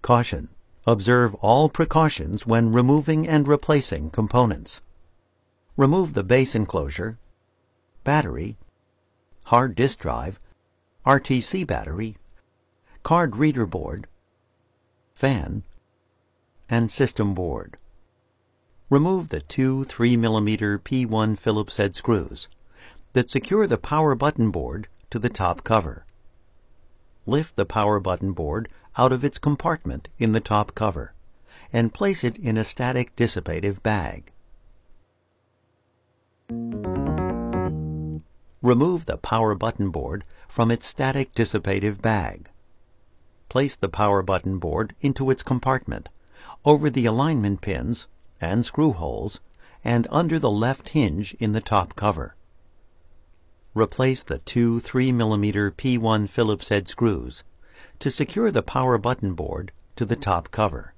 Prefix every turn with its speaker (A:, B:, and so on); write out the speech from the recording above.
A: Caution: observe all precautions when removing and replacing components. Remove the base enclosure, battery, hard disk drive, RTC battery, card reader board, fan, and system board. Remove the two 3mm P1 Phillips head screws that secure the power button board to the top cover. Lift the power button board out of its compartment in the top cover and place it in a static dissipative bag. Remove the power button board from its static dissipative bag. Place the power button board into its compartment, over the alignment pins and screw holes, and under the left hinge in the top cover. Replace the two 3mm P1 Phillips head screws to secure the power button board to the top cover.